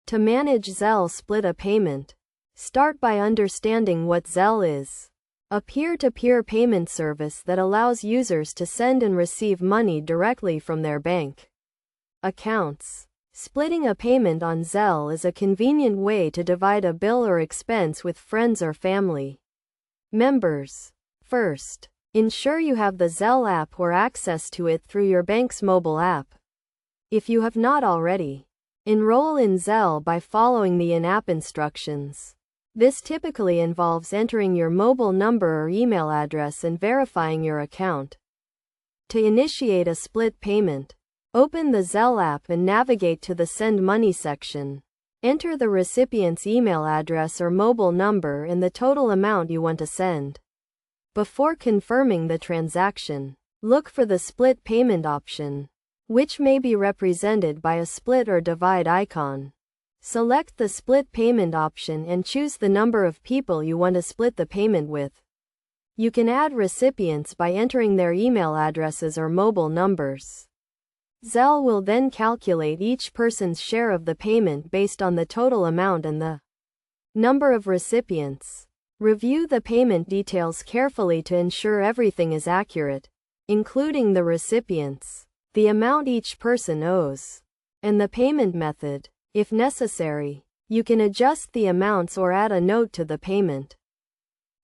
To manage Zelle Split a Payment, start by understanding what Zelle is. A peer-to-peer payment service that allows users to send and receive money directly from their bank accounts. Splitting a payment on Zelle is a convenient way to divide a bill or expense with friends or family members. First, ensure you have the Zelle app or access to it through your bank's mobile app. If you have not already, enroll in Zelle by following the in-app instructions. This typically involves entering your mobile number or email address and verifying your account. To initiate a split payment, open the Zelle app and navigate to the Send Money section. Enter the recipient's email address or mobile number and the total amount you want to send. Before confirming the transaction, look for the Split Payment option, which may be represented by a split or divide icon. Select the Split Payment option and choose the number of people you want to split the payment with. You can add recipients by entering their email addresses or mobile numbers. Zelle will then calculate each person's share of the payment based on the total amount and the number of recipients. Review the payment details carefully to ensure everything is accurate, including the recipients, the amount each person owes, and the payment method. If necessary, you can adjust the amounts or add a note to the payment.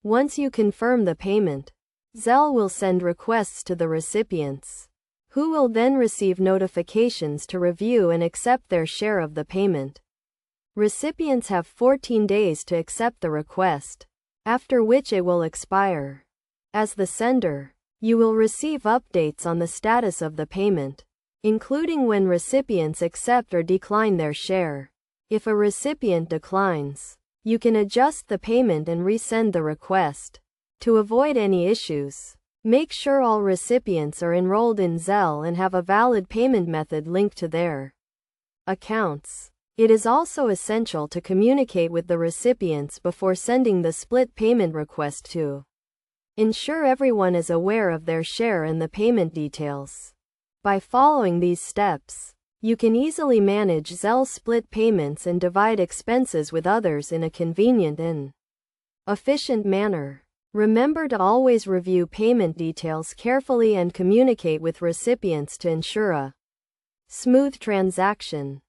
Once you confirm the payment, Zelle will send requests to the recipients, who will then receive notifications to review and accept their share of the payment. Recipients have 14 days to accept the request, after which it will expire. As the sender, you will receive updates on the status of the payment, including when recipients accept or decline their share. If a recipient declines, you can adjust the payment and resend the request. To avoid any issues, make sure all recipients are enrolled in Zelle and have a valid payment method linked to their accounts. It is also essential to communicate with the recipients before sending the split payment request to ensure everyone is aware of their share and the payment details. By following these steps, you can easily manage Zelle split payments and divide expenses with others in a convenient and efficient manner. Remember to always review payment details carefully and communicate with recipients to ensure a smooth transaction.